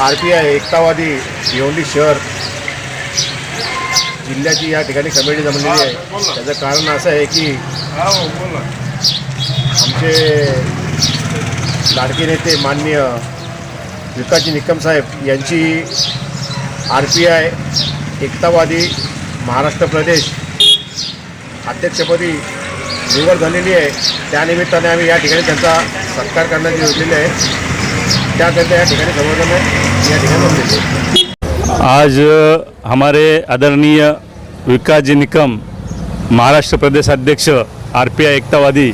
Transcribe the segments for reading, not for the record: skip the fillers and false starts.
RPI एकतावादी Bhiwandi शहर जिल्ह्याची या ठिकाणी कमिटी जमलेली आहे। त्याचं कारण असं आहे की आमचे लाडके नेते माननीय विकासजी निकम साहेब यांची RPI एकतावादी महाराष्ट्र प्रदेश अध्यक्षपदी निवड झालेली आहे। त्यानिमित्ताने आम्ही या ठिकाणी त्यांचा सत्कार करण्याची योजलेली आहे। त्याकरिता या ठिकाणी सर्वजण या ठिकाणी जमलेले। आज हमारे आदरणीय विकास जी निकम महाराष्ट्र प्रदेश अध्यक्ष RPI एकतावादी,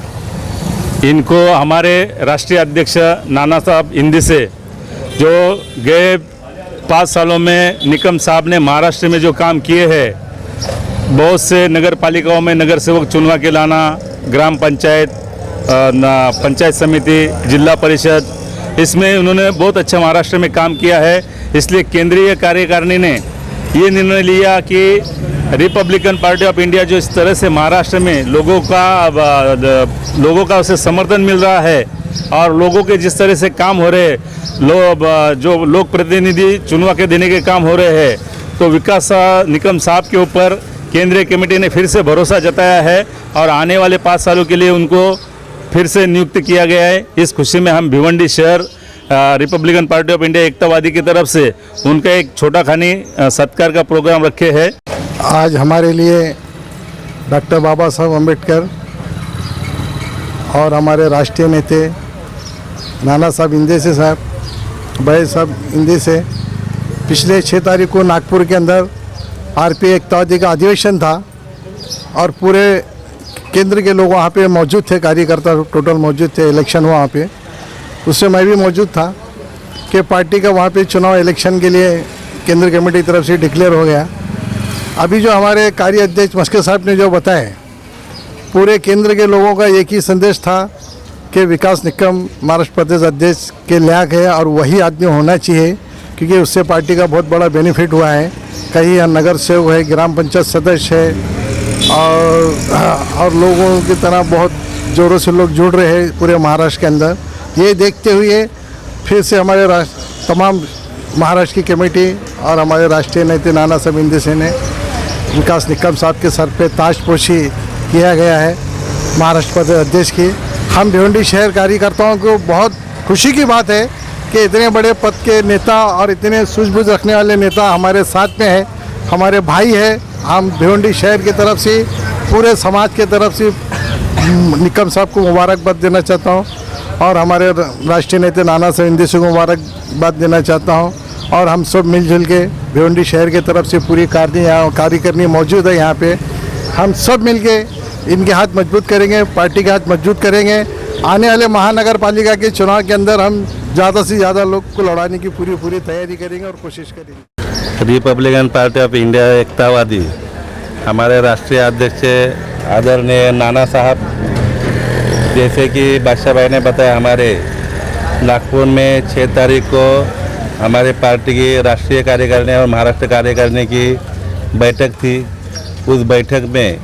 इनको हमारे राष्ट्रीय अध्यक्ष नाना साहब हिंदी से जो गए 5 सालों में निकम साहब ने महाराष्ट्र में जो काम किए हैं, बहुत से नगर पालिकाओं में नगर सेवक चुनवा के लाना, ग्राम पंचायत, पंचायत समिति, जिला परिषद, इसमें उन्होंने बहुत अच्छा महाराष्ट्र में काम किया है। इसलिए केंद्रीय कार्यकारिणी ने ये निर्णय लिया कि रिपब्लिकन पार्टी ऑफ इंडिया जो इस तरह से महाराष्ट्र में लोगों का उसे समर्थन मिल रहा है और लोगों के जिस तरह से काम हो रहे जो लोक प्रतिनिधि चुनवा के देने के काम हो रहे हैं, तो विकास निकम साहब के ऊपर केंद्रीय कमेटी ने फिर से भरोसा जताया है और आने वाले 5 सालों के लिए उनको फिर से नियुक्त किया गया है। इस खुशी में हम भिवंडी शहर रिपब्लिकन पार्टी ऑफ इंडिया एकतावादी की तरफ से उनका एक छोटा खानी सत्कार का प्रोग्राम रखे हैं। आज हमारे लिए डॉक्टर बाबा साहब अम्बेडकर और हमारे राष्ट्रीय नेते नाना साहब इंदे से साहब भाई साहब इंदे से पिछले 6 तारीख को नागपुर के अंदर RPI एकतावादी का अधिवेशन था और पूरे केंद्र के लोग वहाँ पे मौजूद थे, कार्यकर्ता टोटल मौजूद थे। इलेक्शन हुआ वहाँ पे, उससे मैं भी मौजूद था कि पार्टी का वहाँ पे चुनाव इलेक्शन के लिए केंद्र कमेटी की तरफ से डिक्लेयर हो गया। अभी जो हमारे कार्य अध्यक्ष मस्के साहब ने जो बताए, पूरे केंद्र के लोगों का एक ही संदेश था कि विकास निकम महाराष्ट्र प्रदेश अध्यक्ष के लायक है और वही आदमी होना चाहिए, क्योंकि उससे पार्टी का बहुत बड़ा बेनिफिट हुआ है। कहीं नगर सेवक है, ग्राम पंचायत सदस्य है और लोगों की तरह बहुत ज़ोरों से लोग जुड़ रहे हैं पूरे महाराष्ट्र के अंदर। ये देखते हुए फिर से हमारे तमाम महाराष्ट्र की कमेटी और हमारे राष्ट्रीय नेता नाना साहब इंदे ने विकास निकम साहब के सर पे ताजपोशी किया गया है महाराष्ट्र प्रदेश अध्यक्ष की। हम भिवंडी शहर कार्यकर्ताओं को बहुत खुशी की बात है कि इतने बड़े पद के नेता और इतने सूझबूझ रखने वाले नेता हमारे साथ में है, हमारे भाई है। हम भिवंडी शहर की तरफ से, पूरे समाज के तरफ से निकम साहब को मुबारकबाद देना चाहता हूँ और हमारे राष्ट्रीय नेता नाना साहब इंदे को मुबारकबाद देना चाहता हूँ। और हम सब मिलजुल के भिवंडी शहर की तरफ से पूरी कार्यकारिणी मौजूद है यहाँ पे। हम सब मिल के इनके हाथ मजबूत करेंगे, पार्टी के हाथ मजबूत करेंगे। आने वाले महानगर पालिका के चुनाव के अंदर हम ज़्यादा से ज़्यादा लोग को लड़ाने की पूरी तैयारी करेंगे और कोशिश करेंगे। रिपब्लिकन पार्टी ऑफ इंडिया एकतावादी हमारे राष्ट्रीय अध्यक्ष आदरणीय नाना साहब, जैसे कि बादशाह भाई ने बताया, हमारे नागपुर में 6 तारीख को हमारे पार्टी की राष्ट्रीय कार्यकारिणी और महाराष्ट्र कार्यकारिणी की बैठक थी। उस बैठक में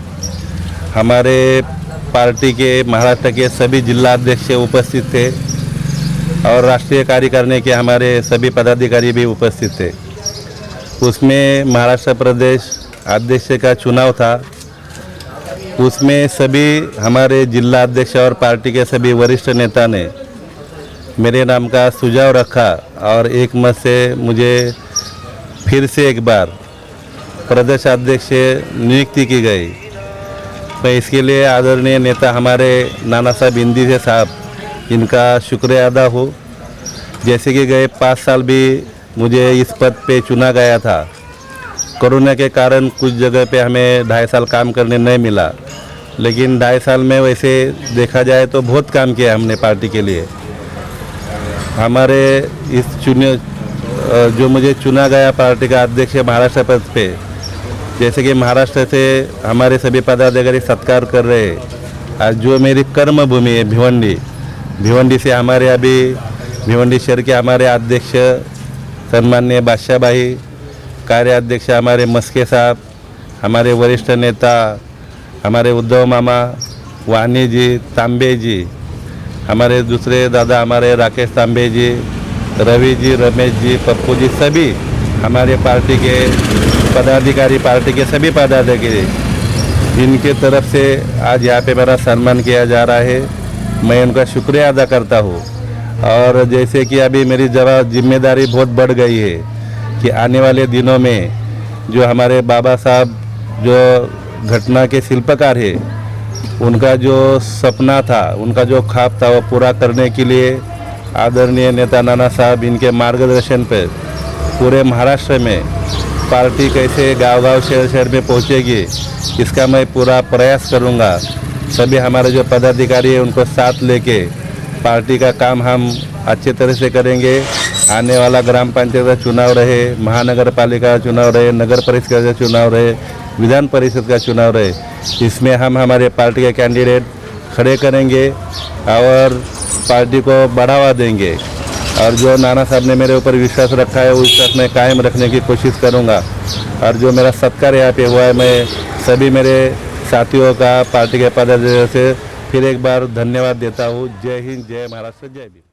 हमारे पार्टी के महाराष्ट्र के सभी जिला अध्यक्ष उपस्थित थे और राष्ट्रीय कार्यकारिणी के हमारे सभी पदाधिकारी भी उपस्थित थे। उसमें महाराष्ट्र प्रदेश अध्यक्ष का चुनाव था। उसमें सभी हमारे जिला अध्यक्ष और पार्टी के सभी वरिष्ठ नेता ने मेरे नाम का सुझाव रखा और एक मत से मुझे फिर से एक बार प्रदेश अध्यक्ष नियुक्ति की गई। मैं इसके लिए आदरणीय नेता हमारे नाना साहब इंदे साहब, इनका शुक्रिया अदा हो। जैसे कि गए 5 साल भी मुझे इस पद पे चुना गया था। कोरोना के कारण कुछ जगह पे हमें 2.5 साल काम करने नहीं मिला, लेकिन 2.5 साल में वैसे देखा जाए तो बहुत काम किया हमने पार्टी के लिए। हमारे इस जो मुझे चुना गया पार्टी का अध्यक्ष महाराष्ट्र पद पे, जैसे कि महाराष्ट्र से हमारे सभी पदाधिकारी सत्कार कर रहे हैं। आज जो मेरी कर्म भूमि है भिवंडी से हमारे अभी भिवंडी शहर के हमारे अध्यक्ष सम्माननीय बादशाह भाई, कार्याध्यक्ष हमारे मस्के साहब, हमारे वरिष्ठ नेता हमारे उद्धव मामा, वानी जी, तांबे जी, हमारे दूसरे दादा हमारे राकेश तांबे जी, रवि जी, रमेश जी, पप्पू जी, सभी हमारे पार्टी के पदाधिकारी, पार्टी के सभी पदाधिकारी, इनके तरफ से आज यहाँ पे मेरा सम्मान किया जा रहा है। मैं उनका शुक्रिया अदा करता हूँ। और जैसे कि अभी मेरी जिम्मेदारी बहुत बढ़ गई है कि आने वाले दिनों में जो हमारे बाबा साहब जो घटना के शिल्पकार है, उनका जो सपना था, उनका जो ख्वाब था, वो पूरा करने के लिए आदरणीय नेता नाना साहब इनके मार्गदर्शन पर पूरे महाराष्ट्र में पार्टी कैसे गांव-गांव, शहर-शहर में पहुंचेगी, इसका मैं पूरा प्रयास करूंगा। सभी हमारे जो पदाधिकारी हैं उनको साथ लेके पार्टी का काम हम अच्छे तरह से करेंगे। आने वाला ग्राम पंचायत का चुनाव रहे, महानगर पालिका का चुनाव रहे, नगर परिषद का चुनाव रहे, विधान परिषद का चुनाव रहे, इसमें हम हमारे पार्टी के कैंडिडेट खड़े करेंगे और पार्टी को बढ़ावा देंगे। और जो नाना साहब ने मेरे ऊपर विश्वास रखा है, उस विश्वास में कायम रखने की कोशिश करूंगा। और जो मेरा सत्कार यहाँ पे हुआ है, मैं सभी मेरे साथियों का, पार्टी के पदाधिकारियों से फिर एक बार धन्यवाद देता हूँ। जय हिंद, जय महाराष्ट्र, जय भीम।